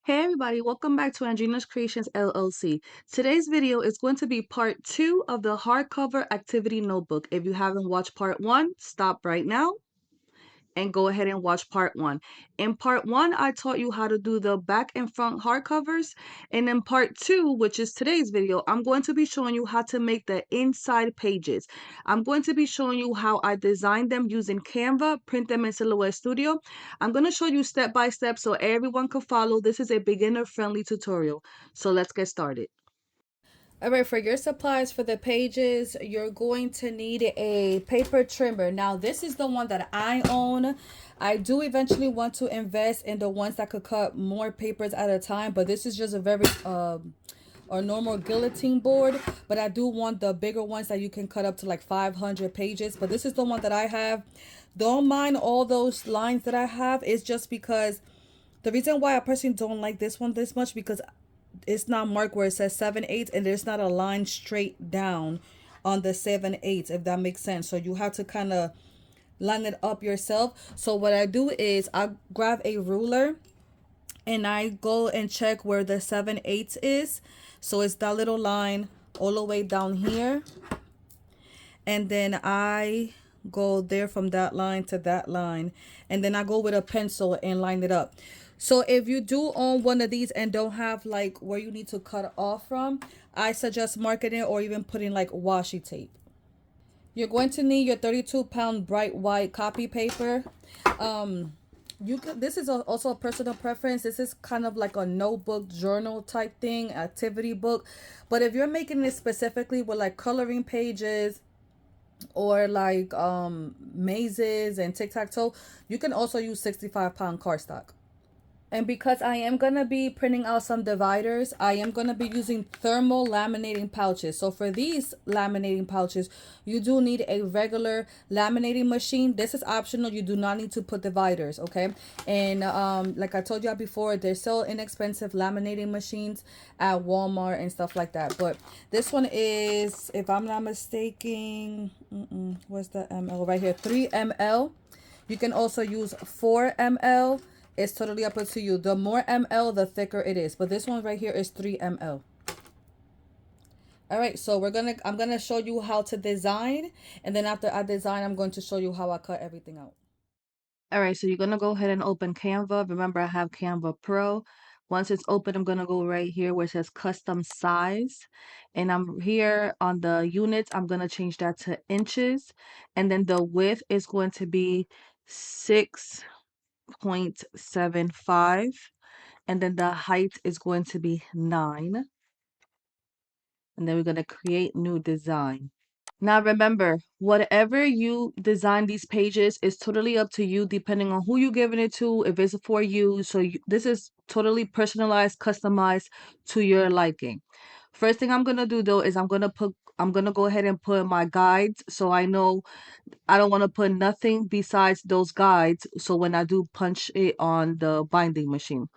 Hey everybody, welcome back to Andrina's Creations LLC. Today's video is going to be part 2 of the hardcover activity notebook. If you haven't watched part 1, stop right now and go ahead and watch part 1. In part 1, I taught you how to do the back and front hardcovers, and in part 2, which is today's video, I'm going to be showing you how to make the inside pages. I'm going to be showing you how I designed them using Canva, print them in Silhouette Studio. I'm going to show you step by step so everyone can follow. This is a beginner friendly tutorial. So let's get started. All right, for your supplies for the pages, you're going to need a paper trimmer. Now, this is the one that I own. I do eventually want to invest in the ones that could cut more papers at a time, but this is just a very or normal guillotine board, but I do want the bigger ones that you can cut up to like 500 pages. But this is the one that I have. Don't mind all those lines that I have. It's just because the reason why I personally don't like this one this much, because it's not marked where it says 7/8, and there's not a line straight down on the 7/8, if that makes sense. So you have to kind of line it up yourself. So what I do is I grab a ruler and I go and check where the 7/8 is. So it's that little line all the way down here, and then I go there from that line to that line, and then I go with a pencil and line it up. So if you do own one of these and don't have like where you need to cut off from, I suggest marking it or even putting like washi tape. You're going to need your 32-pound bright white copy paper. This is also a personal preference. This is kind of like a notebook journal type thing, activity book. But if you're making it specifically with like coloring pages or like mazes and tic-tac-toe, you can also use 65-pound cardstock. And because I am going to be printing out some dividers, I am going to be using thermal laminating pouches. So for these laminating pouches, you do need a regular laminating machine. This is optional. You do not need to put dividers, okay? And like I told you before, there's still inexpensive laminating machines at Walmart and stuff like that. But this one is, if I'm not mistaken, where's the ml? Right here, 3 ml. You can also use 4 ml. It's totally up to you. The more ml, the thicker it is. But this one right here is 3 ml. All right, so I'm gonna show you how to design, and then after I design, I'm going to show you how I cut everything out. All right, so you're gonna go ahead and open Canva. Remember, I have Canva Pro. Once it's open, I'm gonna go right here where it says custom size, and I'm here on the units. I'm gonna change that to inches, and then the width is going to be 6.75, and then the height is going to be 9, and then we're going to create new design. Now remember, whatever you design these pages is totally up to you, depending on who you're giving it to, if it's for you. So this is totally personalized, customized to your liking. First thing I'm gonna do though is I'm gonna go ahead and put my guides, so I know I don't want to put nothing besides those guides, so when I do punch it on the binding machine.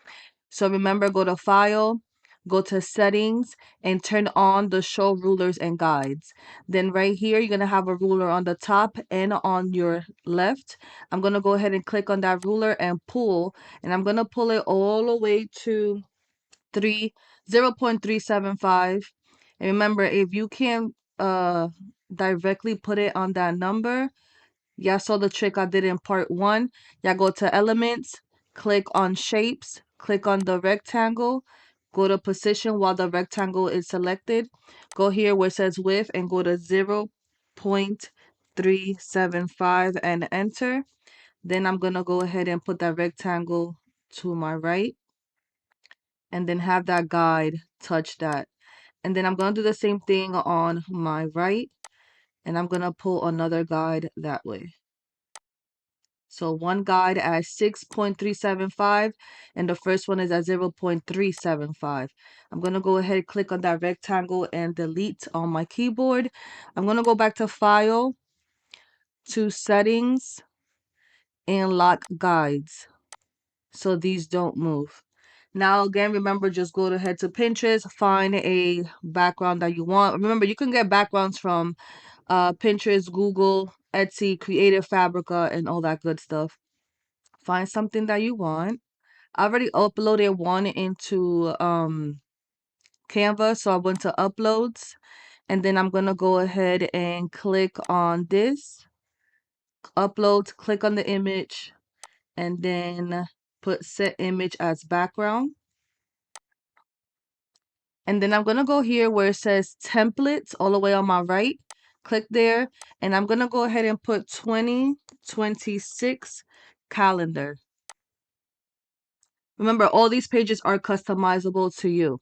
So remember, go to File, go to Settings, and turn on the Show Rulers and Guides. Then right here, you're going to have a ruler on the top and on your left. I'm going to go ahead and click on that ruler and pull, and I'm going to pull it all the way to 0.375. And remember, if you can't directly put it on that number, y'all saw the trick I did in part 1. Y'all go to Elements, click on Shapes, click on the rectangle, go to Position while the rectangle is selected. Go here where it says Width and go to 0.375 and enter. Then I'm going to go ahead and put that rectangle to my right and then have that guide touch that. And then I'm going to do the same thing on my right, and I'm going to pull another guide that way. So one guide at 6.375 and the first one is at 0.375. I'm going to go ahead, click on that rectangle and delete on my keyboard. I'm going to go back to File, to Settings, and Lock Guides so these don't move. Now again, remember, just go ahead to Pinterest, find a background that you want. Remember, you can get backgrounds from Pinterest, Google, Etsy, Creative Fabrica, and all that good stuff. Find something that you want. I already uploaded one into Canva, so I went to uploads, and then I'm gonna go ahead and click on this upload, click on the image, and then put set image as background. And then I'm gonna go here where it says templates all the way on my right. Click there, and I'm gonna go ahead and put 2026 calendar. Remember, all these pages are customizable to you.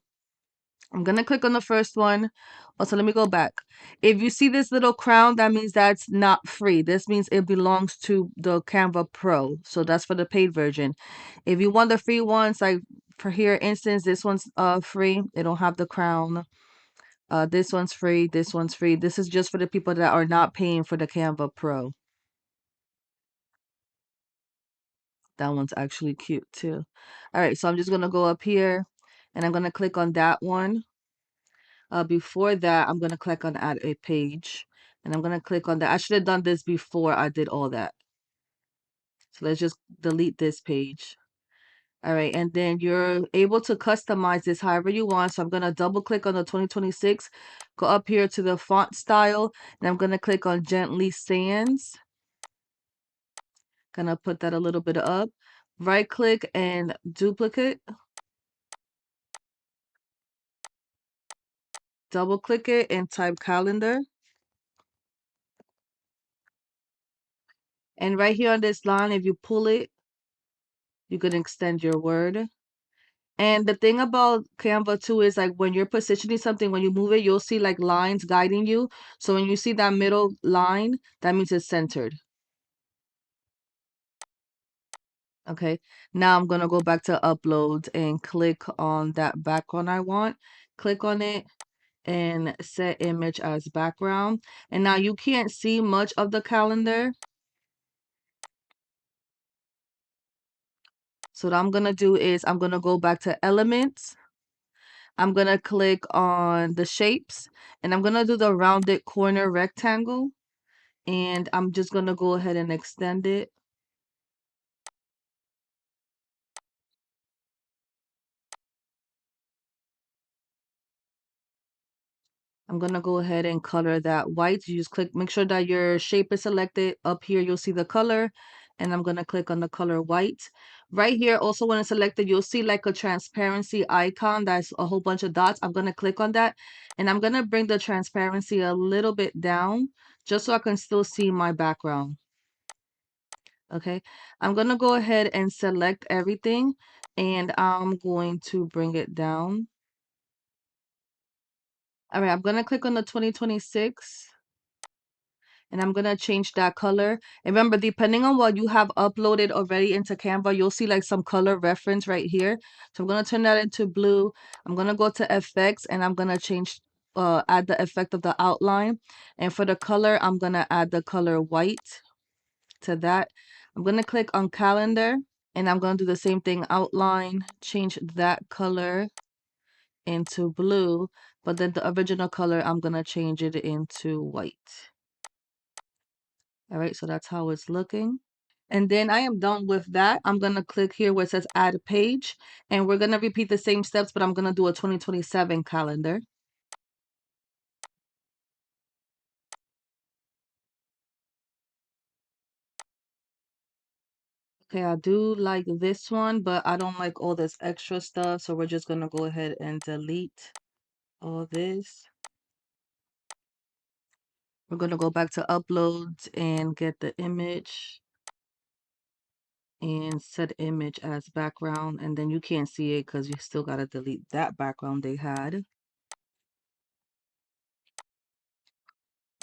I'm gonna click on the first one. Also, let me go back. If you see this little crown, that means that's not free. This means it belongs to the Canva Pro. So that's for the paid version. If you want the free ones, like for here instance, this one's free. It don't have the crown. This one's free. This one's free. This is just for the people that are not paying for the Canva Pro. That one's actually cute too. All right, so I'm just gonna go up here and I'm gonna click on that one. Before that, I'm going to click on add a page, and I'm going to click on that. I should have done this before I did all that. So let's just delete this page. All right, and then you're able to customize this however you want. So I'm going to double click on the 2026, go up here to the font style, and I'm going to click on Gently Sans. Gonna put that a little bit up. Right click and duplicate. Double click it and type calendar. And right here on this line, if you pull it, you can extend your word. And the thing about Canva too is like when you're positioning something, when you move it, you'll see like lines guiding you. So when you see that middle line, that means it's centered. Okay. Now I'm gonna go back to uploads and click on that background I want. Click on it and set image as background. And now you can't see much of the calendar. So what I'm gonna do is I'm gonna go back to elements. I'm gonna click on the shapes and I'm gonna do the rounded corner rectangle. And I'm just going to go ahead and extend it. I'm going to go ahead and color that white. You just click, make sure that your shape is selected. Up here, you'll see the color, and I'm going to click on the color white. Right here, also when it's selected, you'll see like a transparency icon. That's a whole bunch of dots. I'm going to click on that, and I'm going to bring the transparency a little bit down just so I can still see my background. Okay, I'm going to go ahead and select everything, and I'm going to bring it down. All right, I'm going to click on the 2026 and I'm going to change that color. And remember, depending on what you have uploaded already into Canva, you'll see like some color reference right here. So I'm going to turn that into blue. I'm going to go to effects and I'm going to change, add the effect of the outline. And for the color, I'm going to add the color white to that. I'm going to click on calendar and I'm going to do the same thing, outline, change that color into blue, but then the original color, I'm going to change it into white. All right, so that's how it's looking. And then I am done with that. I'm going to click here where it says add page, and we're going to repeat the same steps, but I'm going to do a 2027 calendar. Okay, I do like this one, but I don't like all this extra stuff, so we're just going to go ahead and delete all this. We're going to go back to uploads and get the image and set image as background, and then you can't see it because you still got to delete that background they had.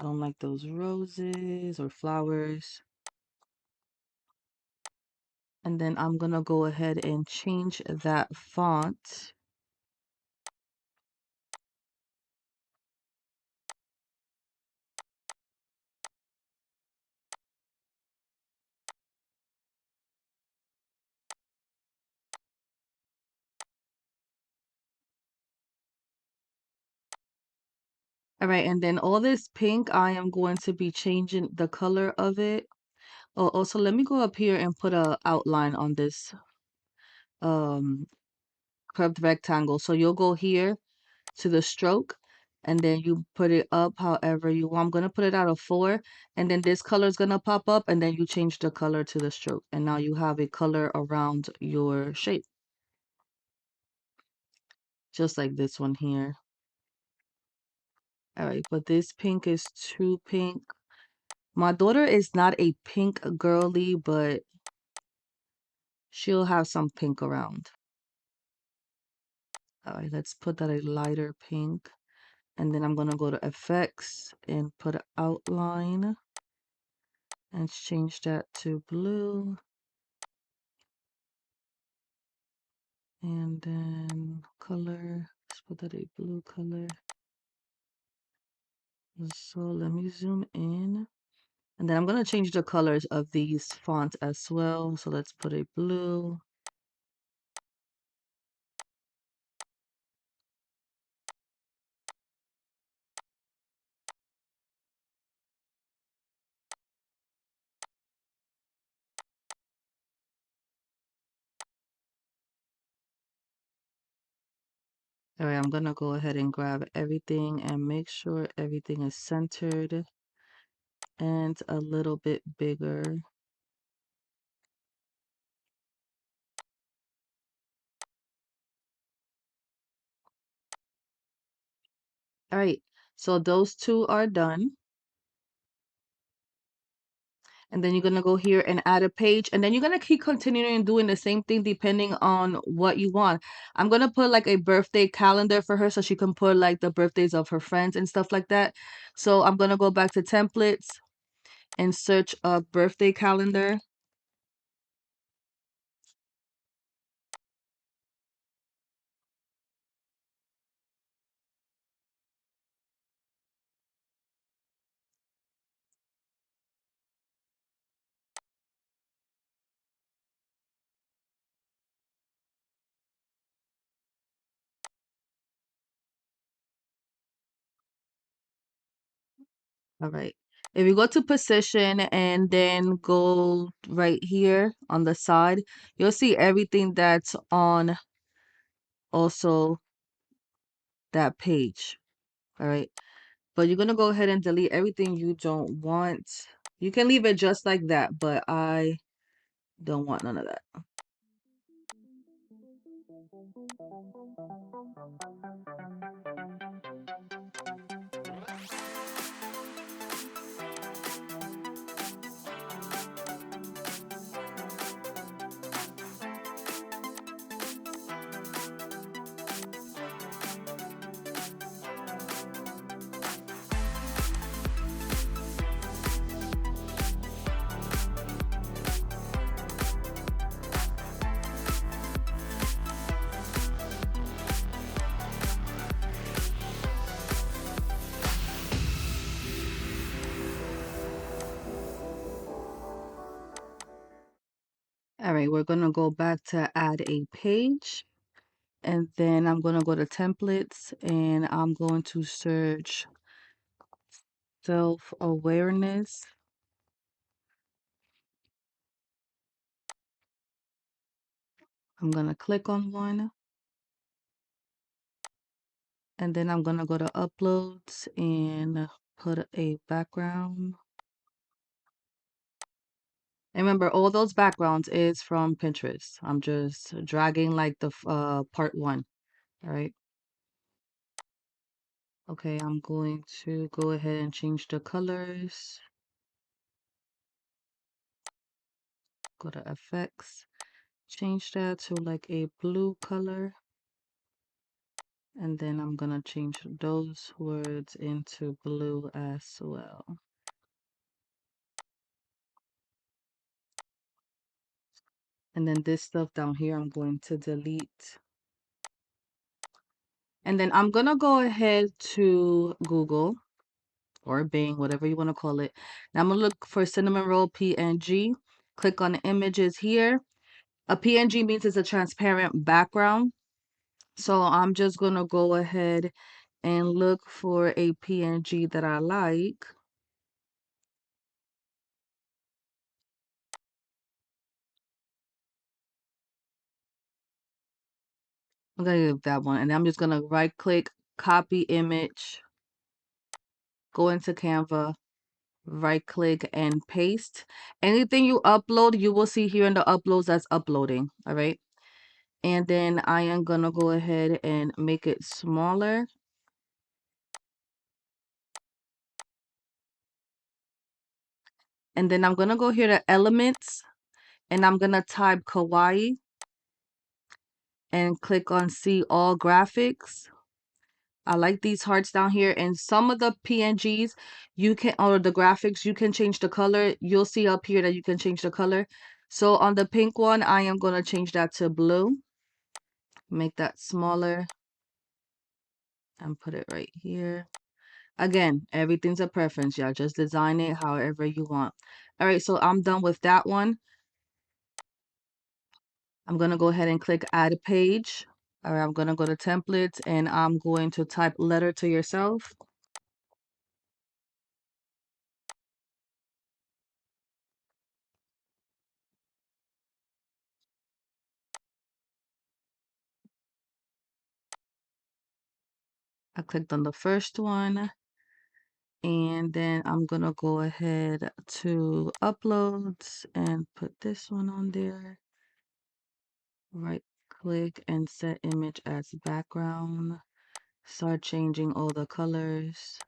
I don't like those roses or flowers. And then I'm going to go ahead and change that font. All right, and then all this pink, I am going to be changing the color of it. Oh, also, let me go up here and put a outline on this. um curved rectangle. So you'll go here to the stroke and then you put it up however you want. I'm gonna put it out of 4 and then this color is gonna pop up and then you change the color to the stroke and now you have a color around your shape. Just like this one here. All right, but this pink is too pink. My daughter is not a pink girly, but she'll have some pink around. All right, let's put that a lighter pink. And then I'm going to go to effects and put outline and change that to blue. And then color, let's put that a blue color. So let me zoom in. And then I'm going to change the colors of these fonts as well. So let's put a blue. All right, I'm gonna go ahead and grab everything and make sure everything is centered and a little bit bigger. All right, so those two are done. And then you're gonna go here and add a page, and then you're gonna keep continuing doing the same thing depending on what you want. I'm gonna put like a birthday calendar for her so she can put like the birthdays of her friends and stuff like that. So I'm gonna go back to templates and search a birthday calendar. All right. If you go to position and then go right here on the side, you'll see everything that's on also that page. All right. But you're going to go ahead and delete everything you don't want. You can leave it just like that, but I don't want none of that. All right, we're going to go back to add a page. And then I'm going to go to templates and I'm going to search self-awareness. I'm going to click on one. And then I'm going to go to uploads and put a background. And remember, all those backgrounds is from Pinterest. I'm just dragging like the part 1. All right. Okay, I'm going to go ahead and change the colors. Go to effects. Change that to like a blue color. And then I'm going to change those words into blue as well. And then this stuff down here, I'm going to delete. And then I'm going to go ahead to Google or Bing, whatever you want to call it. Now I'm going to look for cinnamon roll PNG. Click on the images here. A PNG means it's a transparent background. So I'm just going to go ahead and look for a PNG that I like. I'm gonna give that one. And then I'm just gonna right click, copy image, go into Canva, right click and paste. Anything you upload, you will see here in the uploads that's uploading. All right. And then I am gonna go ahead and make it smaller. And then I'm gonna go here to elements and I'm gonna type kawaii and click on see all graphics. I like these hearts down here, and some of the PNGs you can, or the graphics, you can change the color. You'll see up here that you can change the color. So on the pink one, I am going to change that to blue, make that smaller and put it right here. Again, everything's a preference. Y'all just design it however you want. All right, so I'm done with that one. I'm going to go ahead and click add page. All right, I'm going to go to templates and I'm going to type letter to yourself. I clicked on the first one and then I'm going to go ahead to uploads and put this one on there. Right click and set image as background. Start changing all the colors.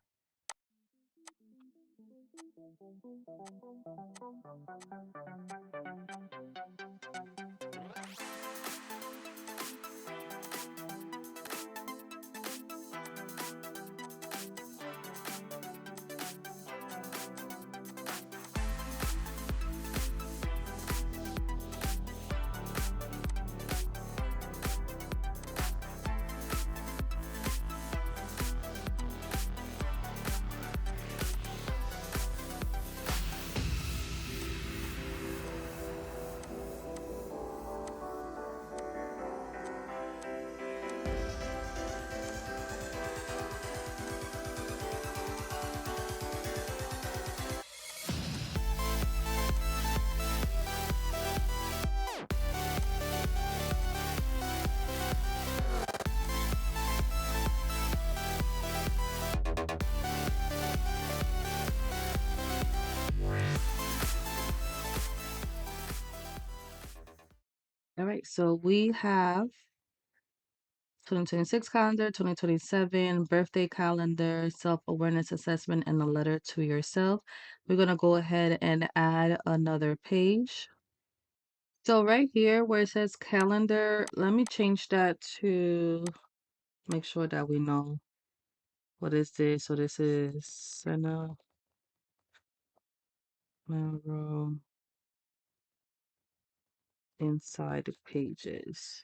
All right, so we have 2026 calendar, 2027 birthday calendar, self-awareness assessment, and a letter to yourself. We're going to go ahead and add another page. So right here where it says calendar, let me change that to make sure that we know what is this. So this is center, row, inside pages.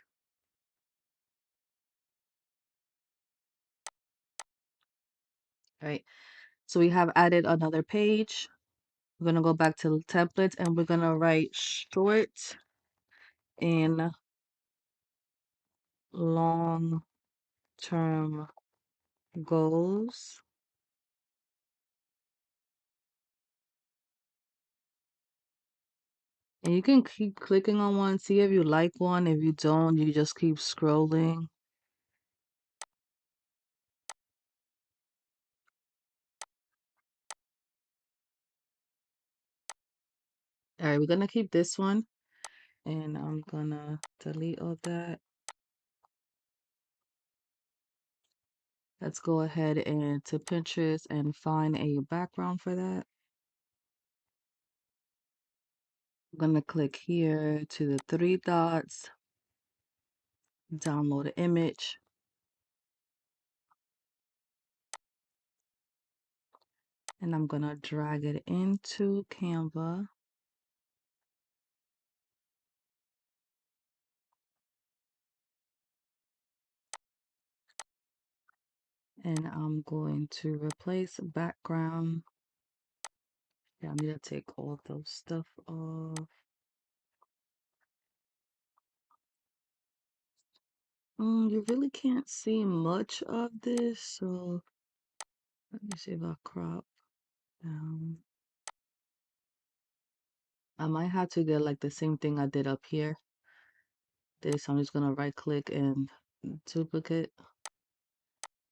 Right. So we have added another page. We're going to go back to templates and we're going to write short and long term goals. And you can keep clicking on one, see if you like one. If you don't, you just keep scrolling. All right, we're going to keep this one. And I'm going to delete all that. Let's go ahead and to Pinterest and find a background for that. I'm going to click here to the three dots, download an image. And I'm going to drag it into Canva. And I'm going to replace background. Yeah, I need to take all those stuff off. You really can't see much of this, so let me see if I crop down. I might have to get like the same thing I did up here. This, I'm just gonna right click and duplicate,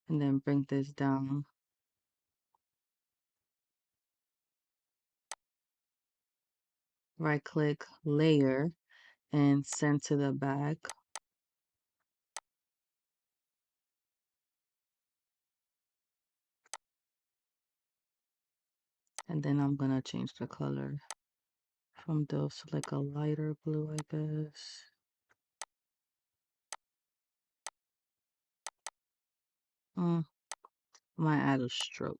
and then bring this down. Right click, layer, and send to the back. And then I'm gonna change the color from those to like a lighter blue, I guess. Might add a stroke.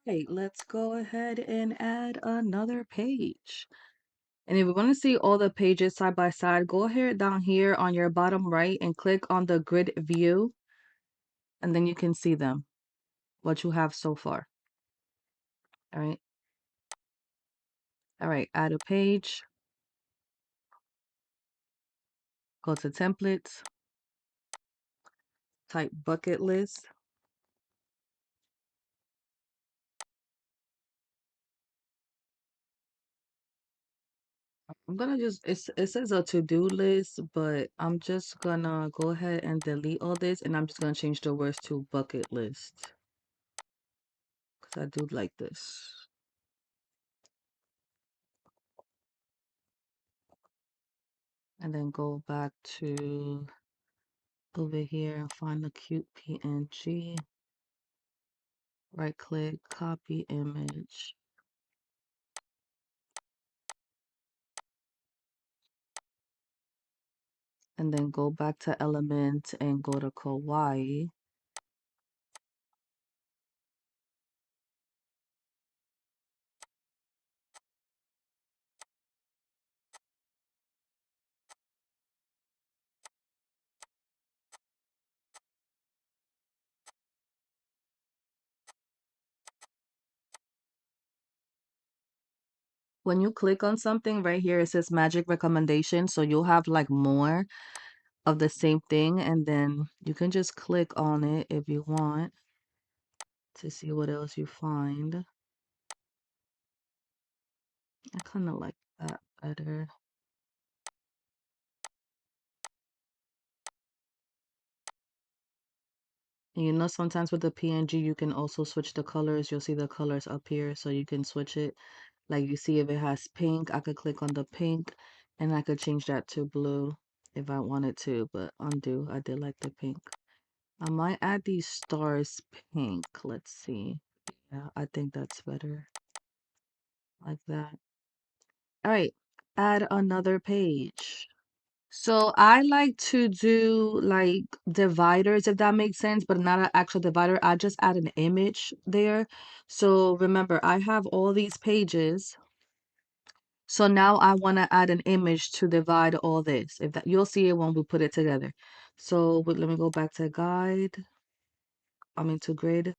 Okay, let's go ahead and add another page. And if you want to see all the pages side by side, go ahead down here on your bottom right and click on the grid view, and then you can see them, what you have so far. All right. All right, add a page, go to templates, type bucket list. I'm gonna just, it says a to-do list, but I'm just gonna go ahead and delete all this, and I'm just gonna change the words to bucket list because I do like this. And then go back to over here and find the cute PNG. Right click, copy image. And then go back to element and go to kawaii. When you click on something right here, it says magic recommendation. So you'll have like more of the same thing, and then you can just click on it if you want to see what else you find. I kind of like that better. And you know, sometimes with the PNG, you can also switch the colors. You'll see the colors up here, so you can switch it. Like you see if it has pink, I could click on the pink and I could change that to blue if I wanted to, but undo. I did like the pink. I might add these stars pink. Let's see. Yeah, I think that's better. Like that. All right, add another page. So I like to do like dividers, if that makes sense, but not an actual divider. I just add an image there. So remember, I have all these pages. So now I want to add an image to divide all this. If that, you'll see it when we put it together. So let me go back to guide. I mean to grid.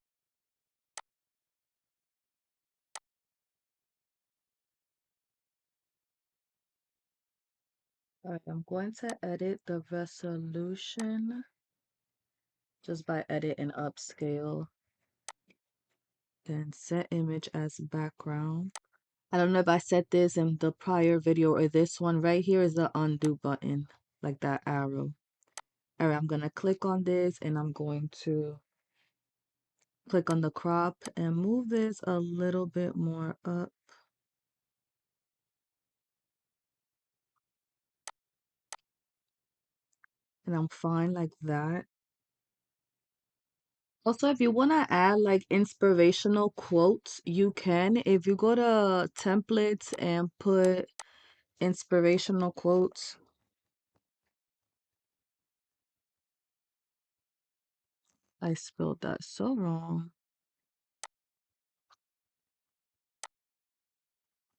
All right, I'm going to edit the resolution just by edit and upscale. Then set image as background. I don't know if I said this in the prior video or this one. Right here is the undo button, like that arrow. All right, I'm going to click on this and I'm going to click on the crop and move this a little bit more up. and I'm fine like that. Also, if you want to add like inspirational quotes, you can. If you go to templates and put inspirational quotes, I spelled that so wrong.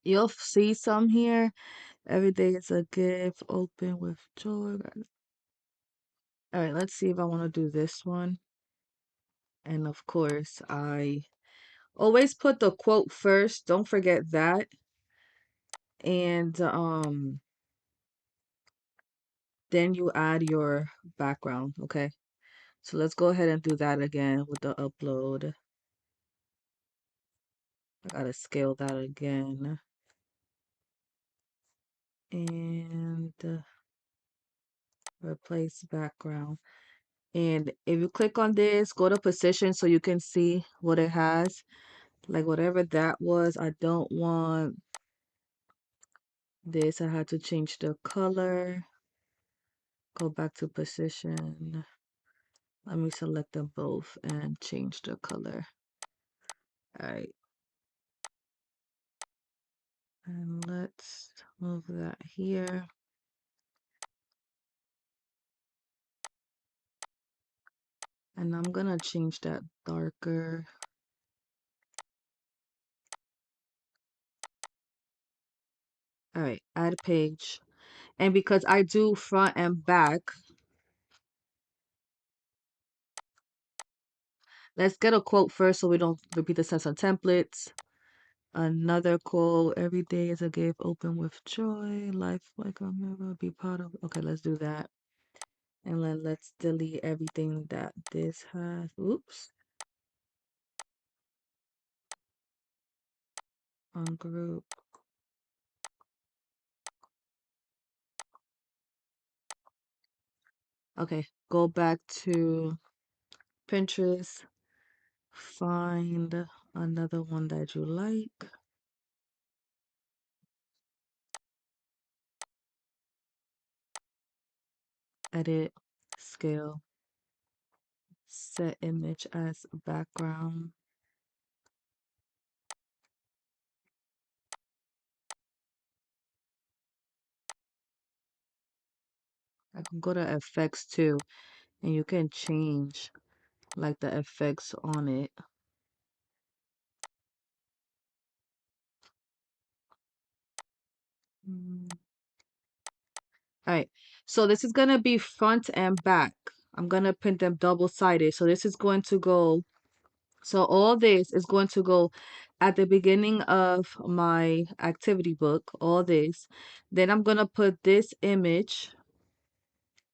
You'll see some here. Every day is a gift, open with joy. All right, let's see if I want to do this one. And of course, I always put the quote first. Don't forget that. And then you add your background, okay? So let's go ahead and do that again with the upload. I gotta scale that again. And replace background. And if you click on this, go to position so you can see what it has. Like whatever that was, I don't want this. I had to change the color. Go back to position. Let me select them both and change the color. All right. And let's move that here. And I'm gonna change that darker. All right, add page. And because I do front and back, let's get a quote first so we don't repeat the steps on templates. Another quote, every day is a gift, open with joy, life like a mirror, be proud of. Okay, let's do that. And then let's delete everything that this has. Oops. On group. Okay, go back to Pinterest. Find another one that you like. Edit, scale, set image as background. I can go to effects too, and you can change like the effects on it. All right, so this is gonna be front and back. I'm gonna print them double-sided. So this is going to go, so all this is going to go at the beginning of my activity book, all this. Then I'm gonna put this image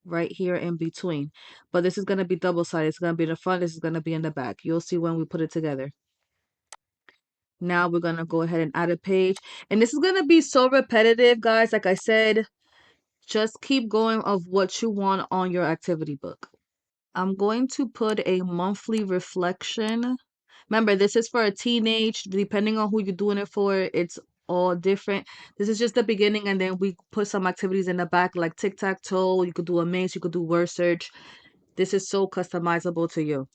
right here in between. But this is gonna be double-sided. It's gonna be in the front, this is gonna be in the back. You'll see when we put it together. Now we're gonna go ahead and add a page. And this is gonna be so repetitive, guys. Like I said, just keep going of what you want on your activity book. I'm going to put a monthly reflection. Remember, this is for a teenage, depending on who you're doing it for, it's all different. This is just the beginning, and then we put some activities in the back, like tic-tac-toe. You could do a maze, you could do word search. This is so customizable to you.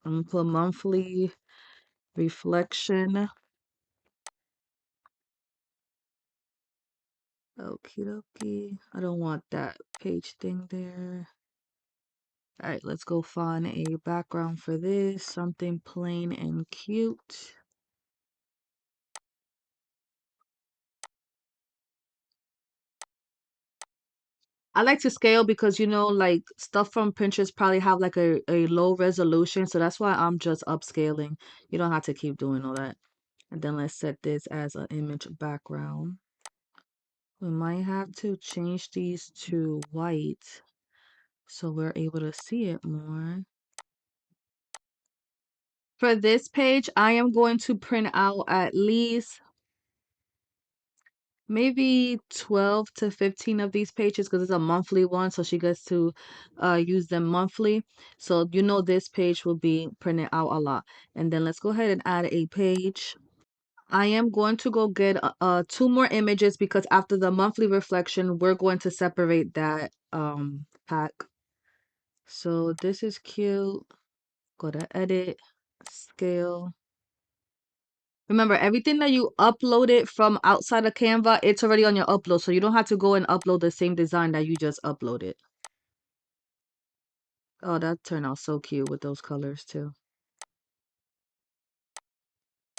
I'm gonna put monthly reflection. Okie dokie. I don't want that page thing there. All right, let's go find a background for this. Something plain and cute. I like to scale because, like stuff from Pinterest probably have like a low resolution. So that's why I'm just upscaling. You don't have to keep doing all that. And then let's set this as an image background. We might have to change these to white so we're able to see it more. For this page, I am going to print out at least maybe 12 to 15 of these pages because it's a monthly one, so she gets to use them monthly. So this page will be printed out a lot. And then let's go ahead and add a page. I am going to go get two more images because after the monthly reflection, we're going to separate that pack. So this is cute. Go to edit, scale. Remember, everything that you uploaded from outside of Canva, it's already on your upload. So you don't have to go and upload the same design that you just uploaded. Oh, that turned out so cute with those colors too.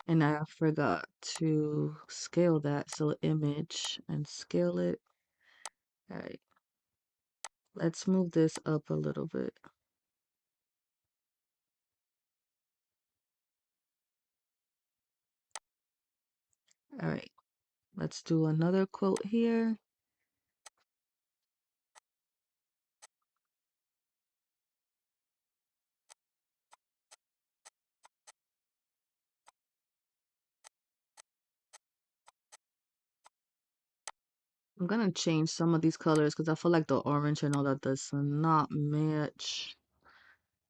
And I forgot to scale that. So image and scale it. All right. Let's move this up a little bit. All right. Let's do another quote here. I'm gonna change some of these colors because I feel like the orange and all that does not match.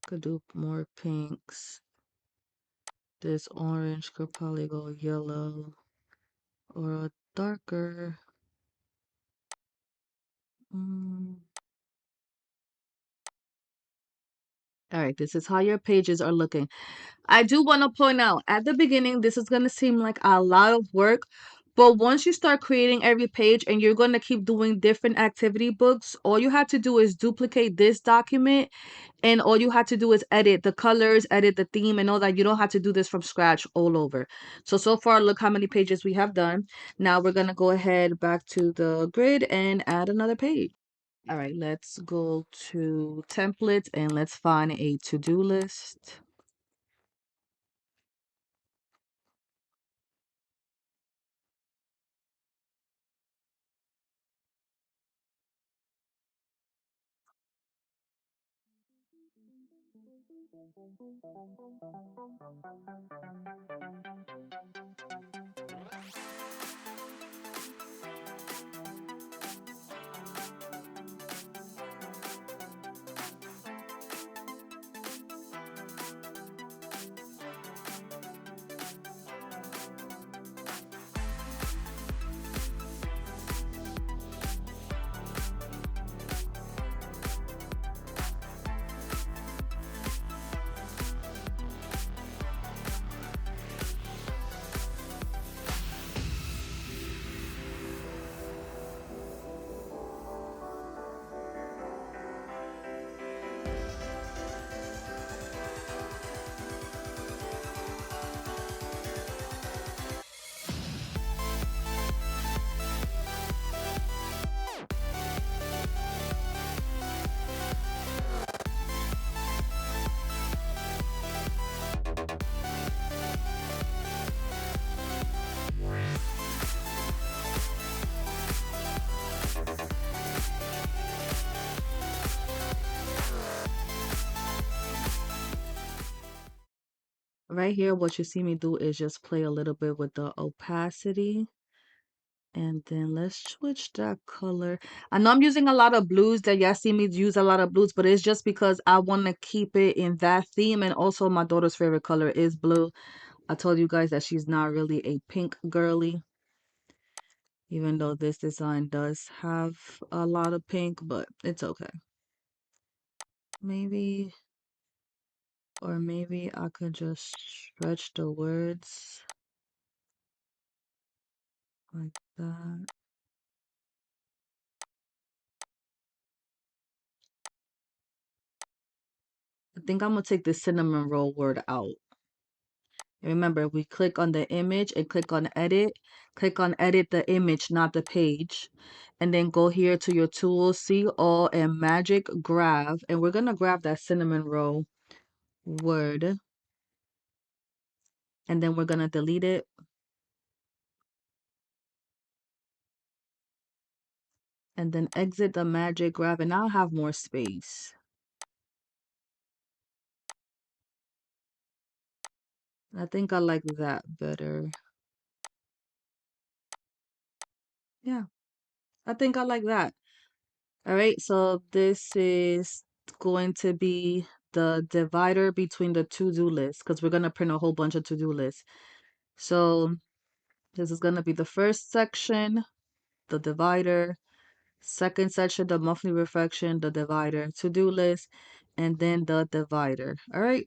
Could do more pinks. This orange could probably go yellow or a darker. All right, this is how your pages are looking. I do want to point out at the beginning, this is going to seem like a lot of work, but once you start creating every page and you're going to keep doing different activity books, all you have to do is duplicate this document, and all you have to do is edit the colors, edit the theme, and all that. You don't have to do this from scratch all over. So far, look how many pages we have done. Now we're going to go ahead back to the grid and add another page. All right, let's go to templates and let's find a to-do list. Right here, what you see me do is just play a little bit with the opacity. And then let's switch that color. I know I'm using a lot of blues that y'all see me use a lot of blues, but it's just because I want to keep it in that theme. And also my daughter's favorite color is blue. I told you guys that she's not really a pink girly, even though this design does have a lot of pink, but it's okay. Maybe, or maybe I could just stretch the words like that. I think I'm gonna take the cinnamon roll word out. And remember, we click on the image and click on edit the image, not the page. And then go here to your tools, see all, and magic grab. And we're gonna grab that cinnamon roll word. And then we're gonna delete it. And then exit the magic grab, and I'll have more space. I think I like that better. Yeah, I think I like that. All right, so this is going to be the divider between the to-do lists because we're going to print a whole bunch of to-do lists. So this is going to be the first section, the divider. Second section, the monthly reflection, the divider, to-do list, and then the divider. All right.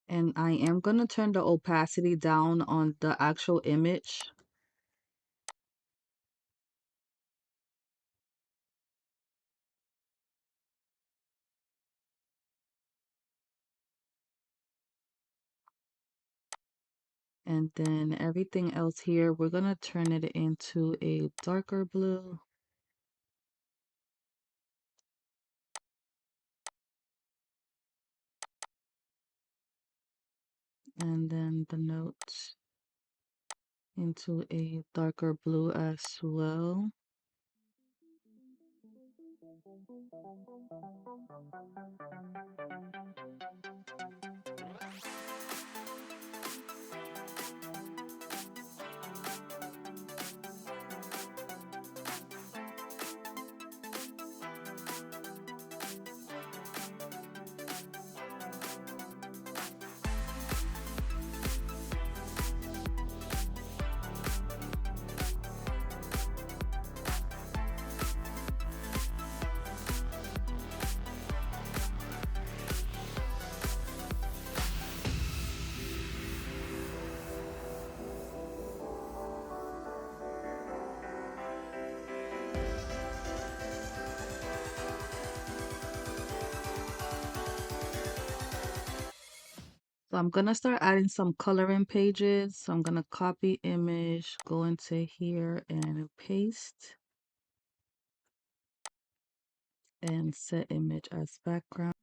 And I am going to turn the opacity down on the actual image. And then everything else here, we're going to turn it into a darker blue. And then the notes into a darker blue as well. So I'm going to start adding some coloring pages. So I'm going to copy image, go into here and paste and set image as background.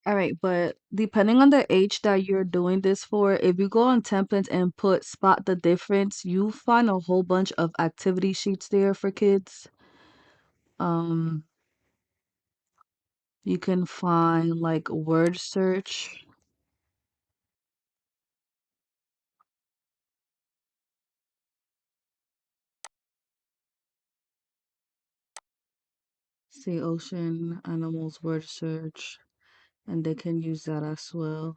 All right, but depending on the age that you're doing this for, if you go on templates and put spot the difference, you find a whole bunch of activity sheets there for kids. Um, you can find like word search. Say ocean animals word search, and they can use that as well.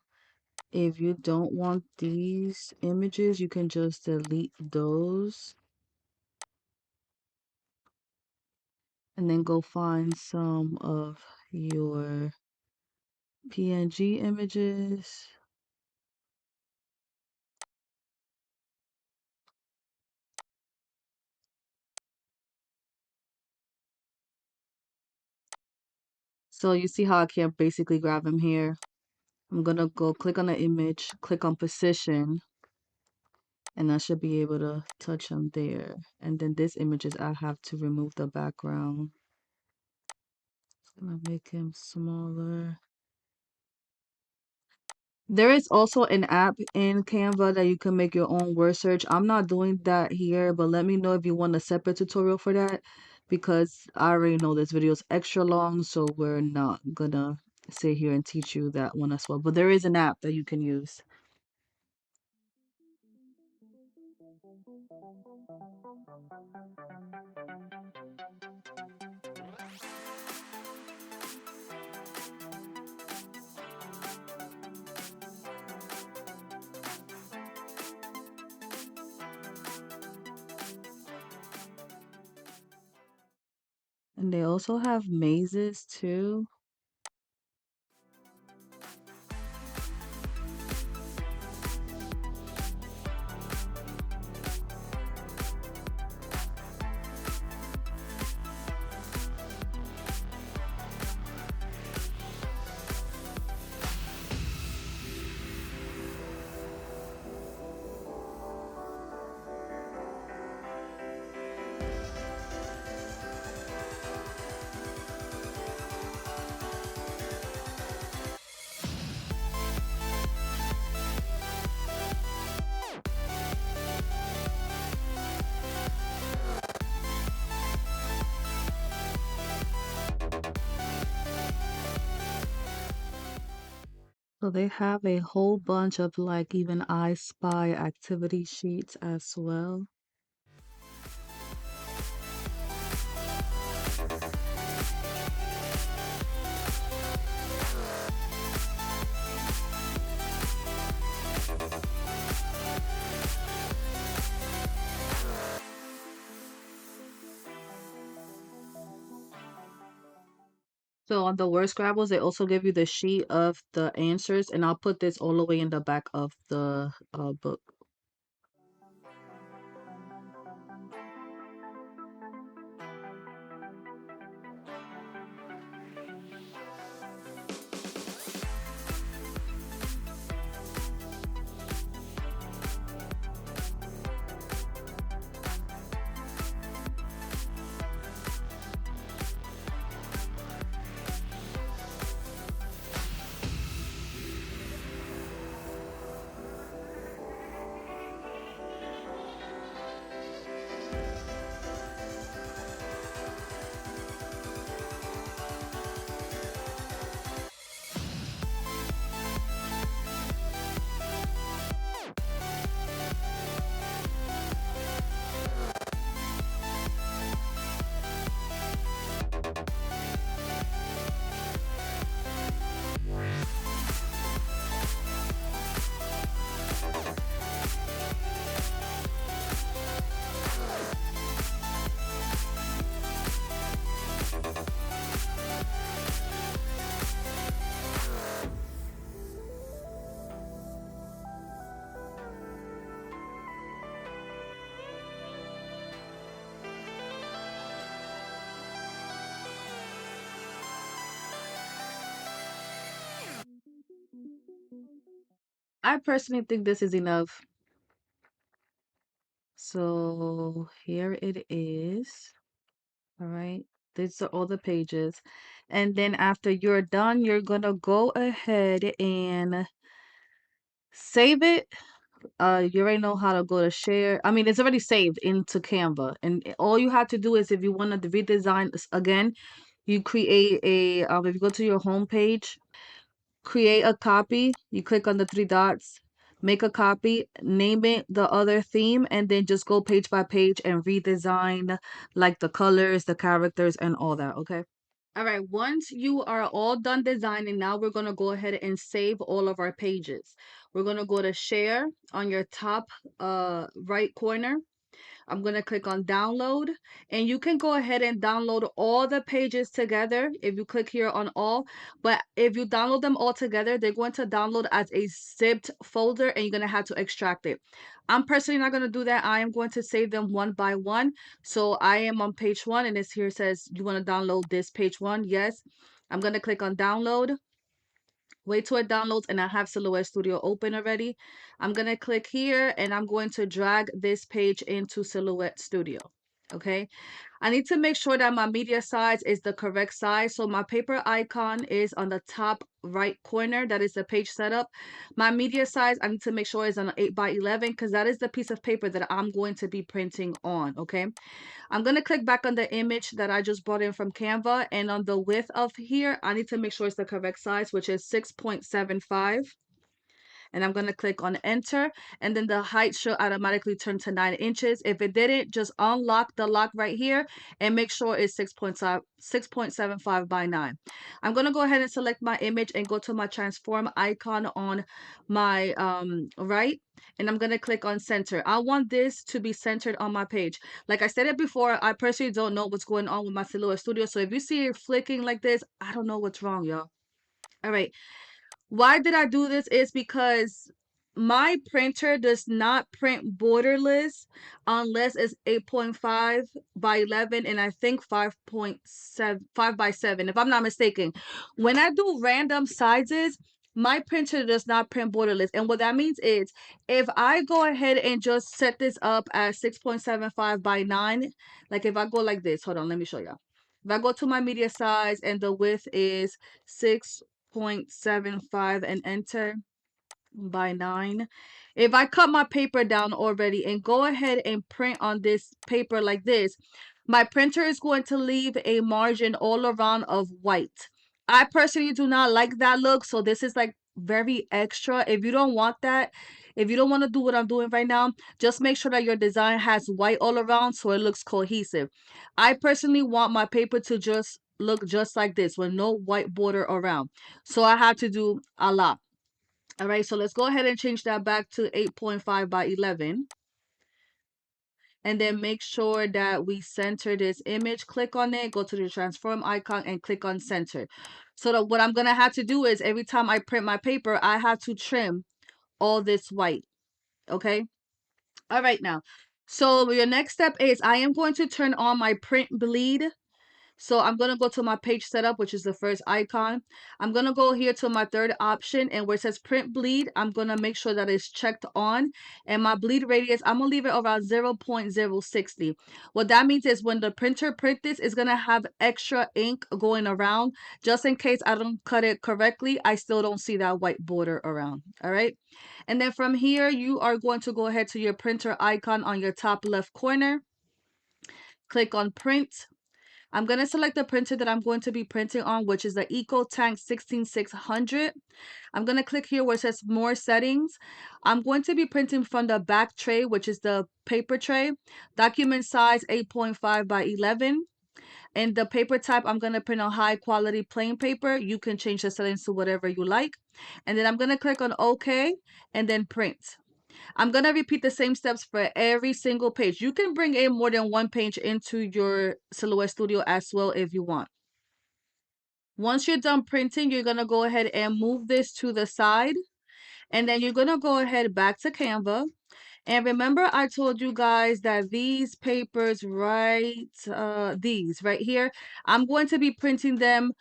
If you don't want these images, you can just delete those and then go find some of your PNG images. So you see how I can basically grab them here. I'm gonna go click on the image, click on position, and I should be able to touch them there. And then this images, I have to remove the background. I'm gonna make him smaller. There is also an app in Canva that you can make your own word search. I'm not doing that here, but let me know if you want a separate tutorial for that because I already know this video is extra long, so we're not gonna sit here and teach you that one as well. But there is an app that you can use. And they also have mazes too. So they have a whole bunch of like even I Spy activity sheets as well. So on the word scrabbles, they also give you the sheet of the answers, and I'll put this all the way in the back of the book. I personally think this is enough. So here it is. All right. These are all the pages. And then after you're done, you're gonna go ahead and save it. You already know how to go to share. I mean, it's already saved into Canva. And all you have to do is if you want to redesign again, you create a if you go to your home page, create a copy. You click on the three dots, make a copy, name it the other theme, and then just go page by page and redesign like the colors, the characters, and all that. Okay. All right, once you are all done designing, now we're going to go ahead and save all of our pages. We're going to go to share on your top right corner. I'm going to click on download, and you can go ahead and download all the pages together if you click here on all. But if you download them all together, they're going to download as a zipped folder, and you're going to have to extract it. I'm personally not going to do that. I am going to save them one by one. So I am on page one, and this here says you want to download this page one. Yes. I'm going to click on download. Wait till it downloads, and I have Silhouette Studio open already. I'm going to click here, and I'm going to drag this page into Silhouette Studio. Okay. I need to make sure that my media size is the correct size. So my paper icon is on the top right corner. That is the page setup. My media size, I need to make sure is on an 8 by 11 because that is the piece of paper that I'm going to be printing on. Okay. I'm going to click back on the image that I just brought in from Canva, and on the width of here, I need to make sure it's the correct size, which is 6.75. and I'm going to click on enter, and then the height should automatically turn to 9 inches. If it didn't, just unlock the lock right here and make sure it's 6.75 by 9. I'm going to go ahead and select my image and go to my transform icon on my right, and I'm going to click on center. I want this to be centered on my page. Like I said it before, I personally don't know what's going on with my Silhouette Studio, so if you see it flicking like this, I don't know what's wrong, y'all. All right, why did I do this is because my printer does not print borderless unless it's 8.5 by 11 and I think 5.7 5 by 7 if I'm not mistaken. When I do random sizes, my printer does not print borderless, and what that means is if I go ahead and just set this up at 6.75 by 9, like if I go like this, hold on, let me show y'all. If I go to my media size and the width is 6.75 and enter by 9. If I cut my paper down already and go ahead and print on this paper like this, my printer is going to leave a margin all around of white. I personally do not like that look, so this is like very extra. If you don't want that, if you don't want to do what I'm doing right now, just make sure that your design has white all around so it looks cohesive. I personally want my paper to just look just like this with no white border around. So I have to do a lot. All right, so let's go ahead and change that back to 8.5 by 11. And then make sure that we center this image. Click on it, go to the transform icon and click on center. So that what I'm going to have to do is every time I print my paper, I have to trim all this white. Okay. All right, now. So your next step is I am going to turn on my print bleed. So I'm going to go to my page setup, which is the first icon. I'm going to go here to my third option, and where it says print bleed, I'm going to make sure that it's checked on. And my bleed radius, I'm going to leave it around 0.060. What that means is when the printer print this, it's going to have extra ink going around. Just in case I don't cut it correctly, I still don't see that white border around. All right. And then from here, you are going to go ahead to your printer icon on your top left corner. Click on print. I'm going to select the printer that I'm going to be printing on, which is the EcoTank 16600. I'm going to click here where it says more settings. I'm going to be printing from the back tray, which is the paper tray. Document size 8.5 by 11. And the paper type, I'm going to print on high quality plain paper. You can change the settings to whatever you like. And then I'm going to click on OK and then print. I'm going to repeat the same steps for every single page. You can bring in more than one page into your Silhouette Studio as well if you want. Once you're done printing, you're going to go ahead and move this to the side. And then you're going to go ahead back to Canva. And remember, I told you guys that these papers these right here, I'm going to be printing them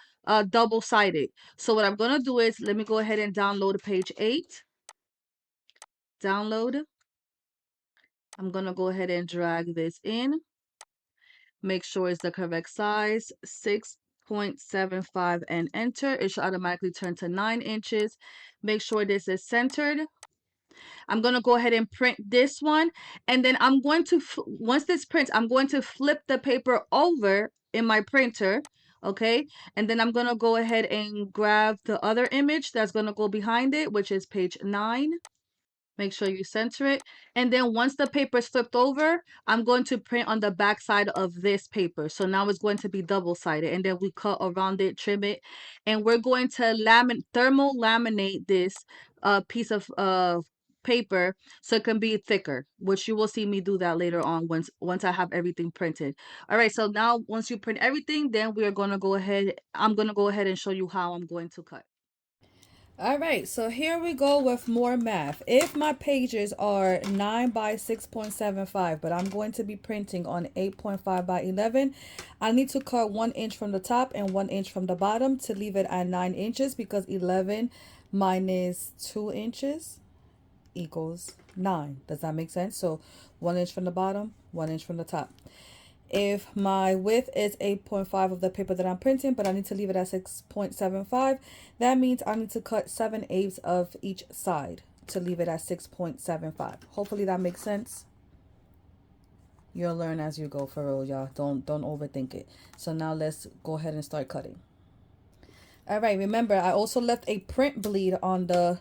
double-sided. So what I'm going to do is, let me go ahead and download page 8. Download. I'm going to go ahead and drag this in. Make sure it's the correct size, 6.75 and enter. It should automatically turn to 9 inches. Make sure this is centered. I'm going to go ahead and print this one. And then I'm going to, once this prints, I'm going to flip the paper over in my printer. Okay. And then I'm going to go ahead and grab the other image that's going to go behind it, which is page 9. Make sure you center it. And then once the paper is flipped over, I'm going to print on the back side of this paper. So now it's going to be double-sided. And then we cut around it, trim it. And we're going to thermal laminate this piece of paper so it can be thicker, which you will see me do that later on once I have everything printed. All right, so now once you print everything, then we are going to go ahead. I'm going to go ahead and show you how I'm going to cut. All right, so here we go with more math. If my pages are 9 by 6.75, but I'm going to be printing on 8.5 by 11, I need to cut 1 inch from the top and 1 inch from the bottom to leave it at 9 inches because 11 minus 2 inches equals 9. Does that make sense? So 1 inch from the bottom, 1 inch from the top. If my width is 8.5 of the paper that I'm printing, but I need to leave it at 6.75, that means I need to cut 7/8 of each side to leave it at 6.75. Hopefully that makes sense. You'll learn as you go, for real, y'all. Don't overthink it. So now let's go ahead and start cutting. All right, remember, I also left a print bleed on the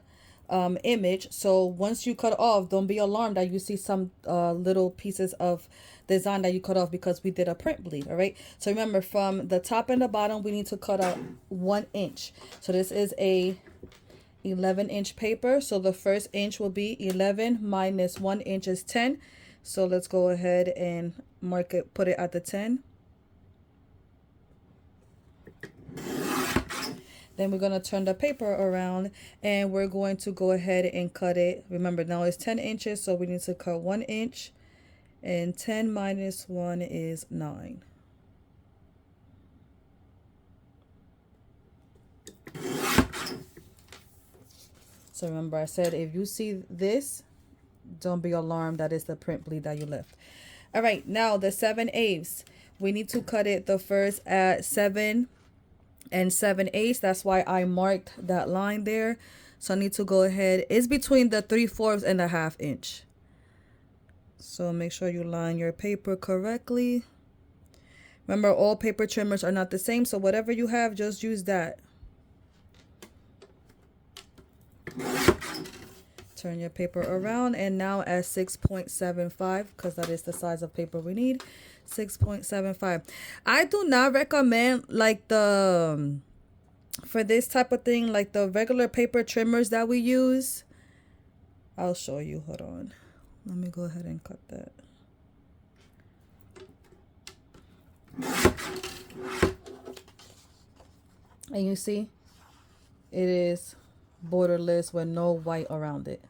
image. So once you cut off, don't be alarmed that you see some little pieces of design that you cut off because we did a print bleed. All right, so remember, from the top and the bottom we need to cut out 1 inch. So this is a 11-inch paper, so the first inch will be 11 minus 1 inch is 10. So let's go ahead and mark it, put it at the 10. Then we're going to turn the paper around and we're going to go ahead and cut it. Remember, now it's 10 inches, so we need to cut 1 inch, and 10 minus 1 is 9. So remember, I said if you see this, don't be alarmed that it's the print bleed that you left. All right, now the 7/8. We need to cut it the first at 7 and 7/8. That's why I marked that line there. So I need to go ahead. It's between the 3/4 and the 1/2 inch. So make sure you line your paper correctly. Remember, all paper trimmers are not the same, so whatever you have, just use that. Turn your paper around, and now at 6.75, because that is the size of paper we need. 6.75. I do not recommend like the for this type of thing, like the regular paper trimmers that we use. I'll show you. Hold on. Let me go ahead and cut that. And you see, it is borderless with no white around it.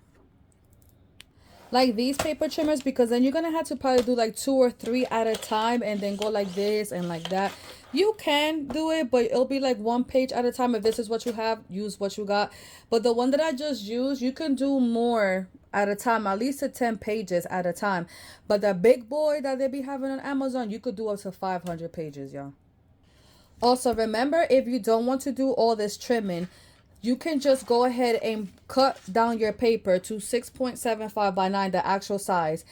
Like these paper trimmers, because then you're gonna have to probably do like 2 or 3 at a time and then go like this and like that. You can do it, but it'll be like 1 page at a time. If this is what you have, use what you got. But the one that I just used, you can do more at a time, at least to 10 pages at a time. But the big boy that they be having on Amazon, you could do up to 500 pages, y'all. Also, remember, if you don't want to do all this trimming, you can just go ahead and cut down your paper to 6.75 by 9, the actual size.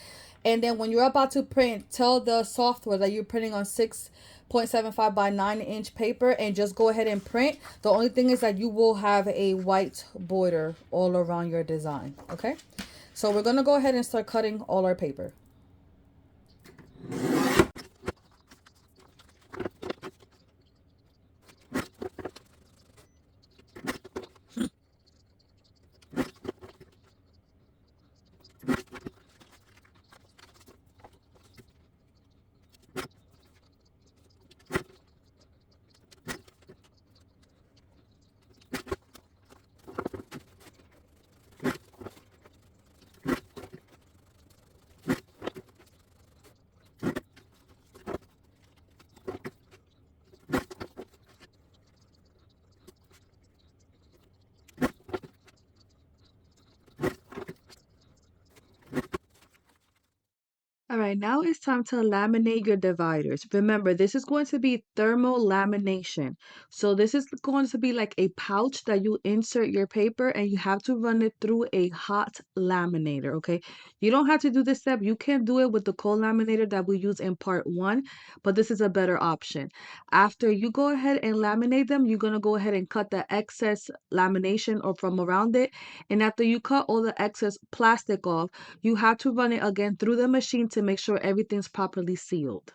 And then when you're about to print, tell the software that you're printing on 6.75 by 9-inch paper and just go ahead and print. The only thing is that you will have a white border all around your design. Okay, so we're going to go ahead and start cutting all our paper. All right, now it's time to laminate your dividers. Remember, this is going to be thermal lamination. So this is going to be like a pouch that you insert your paper and you have to run it through a hot laminator, okay? You don't have to do this step. You can do it with the cold laminator that we use in part 1, but this is a better option. After you go ahead and laminate them, you're going to go ahead and cut the excess lamination or from around it. And after you cut all the excess plastic off, you have to run it again through the machine to make sure everything's properly sealed.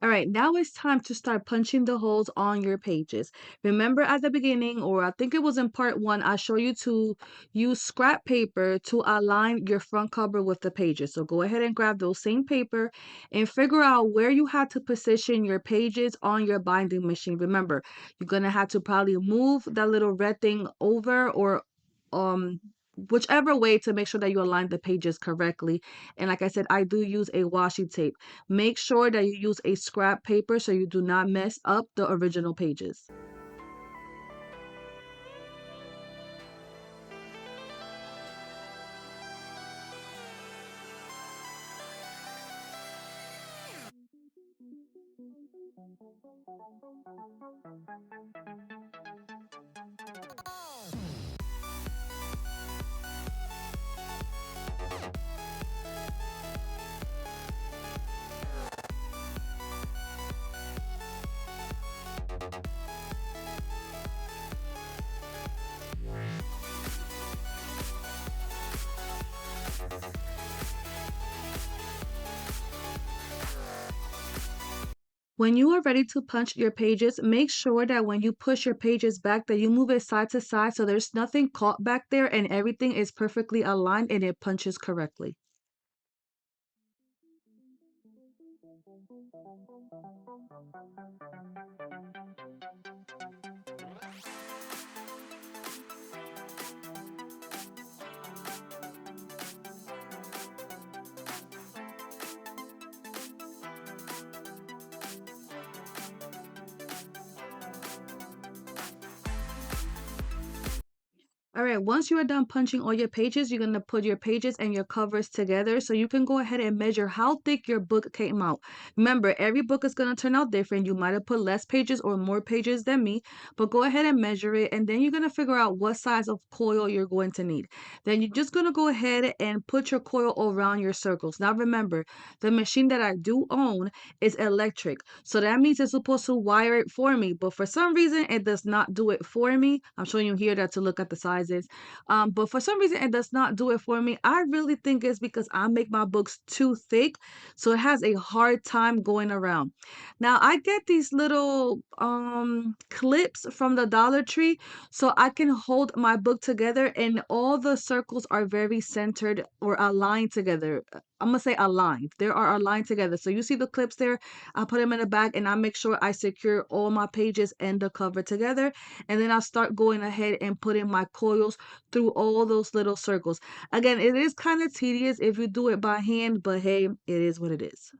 All right, now it's time to start punching the holes on your pages. Remember at the beginning, or I think it was in part one, I show you to use scrap paper to align your front cover with the pages. So go ahead and grab those same paper and figure out where you have to position your pages on your binding machine. Remember, you're gonna have to probably move that little red thing over or um whichever way to make sure that you align the pages correctly. And like I said, I do use a washi tape. Make sure that you use a scrap paper so you do not mess up the original pages. When you are ready to punch your pages, make sure that when you push your pages back that you move it side to side so there's nothing caught back there and everything is perfectly aligned and it punches correctly. All right, once you are done punching all your pages, you're going to put your pages and your covers together so you can go ahead and measure how thick your book came out. Remember, every book is going to turn out different. You might have put less pages or more pages than me, but go ahead and measure it, and then you're going to figure out what size of coil you're going to need. Then you're just going to go ahead and put your coil around your circles. Now remember, the machine that I do own is electric, so that means it's supposed to wire it for me, but for some reason it does not do it for me. I'm showing you here that to look at the sizes, but for some reason it does not do it for me. I really think it's because I make my books too thick, so it has a hard time going around. Now I get these little clips from the Dollar Tree so I can hold my book together and all the circles are very centered or aligned together. I'm gonna say aligned. They are aligned together. So you see the clips there. I put them in the bag and I make sure I secure all my pages and the cover together. And then I start going ahead and putting my coils through all those little circles. Again, it is kind of tedious if you do it by hand, but hey, it is what it is.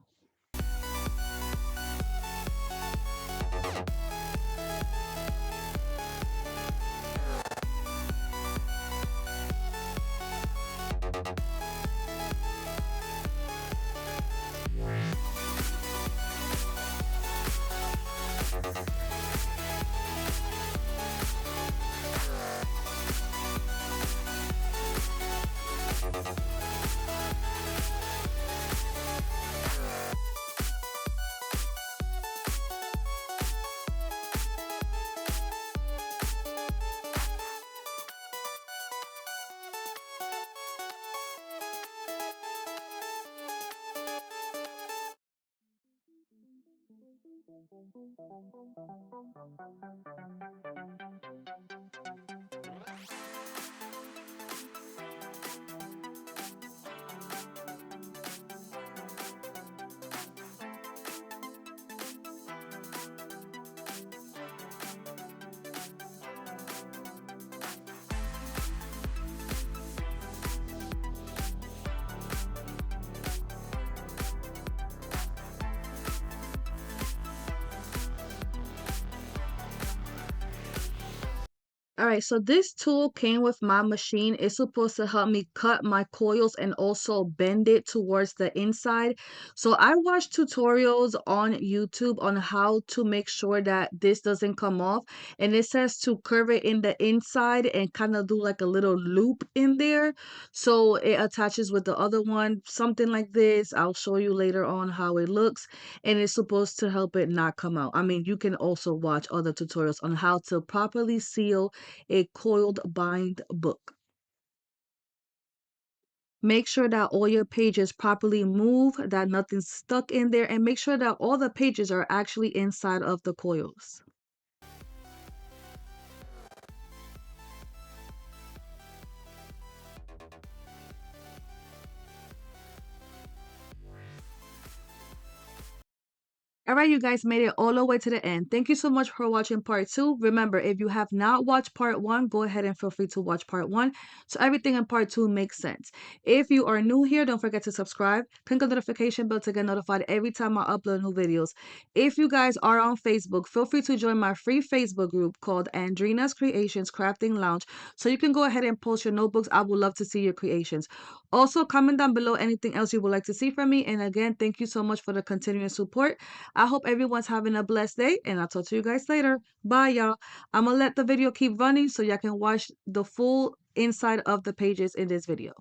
All right, so this tool came with my machine. It's supposed to help me cut my coils and also bend it towards the inside. So I watched tutorials on YouTube on how to make sure that this doesn't come off. And it says to curve it in the inside and kind of do like a little loop in there. So it attaches with the other one, something like this. I'll show you later on how it looks. And it's supposed to help it not come out. I mean, you can also watch other tutorials on how to properly seal a coiled bind book. Make sure that all your pages properly move, that nothing's stuck in there, and make sure that all the pages are actually inside of the coils. All right, you guys made it all the way to the end. Thank you so much for watching part two. Remember, if you have not watched part one, go ahead and feel free to watch part one so everything in part two makes sense. If you are new here, don't forget to subscribe. Click on the notification bell to get notified every time I upload new videos. If you guys are on Facebook, feel free to join my free Facebook group called Andrina's Creations Crafting Lounge so you can go ahead and post your notebooks. I would love to see your creations. Also, comment down below anything else you would like to see from me. And again, thank you so much for the continuing support. I hope everyone's having a blessed day, and I'll talk to you guys later. Bye, y'all. I'm gonna let the video keep running so y'all can watch the full inside of the pages in this video.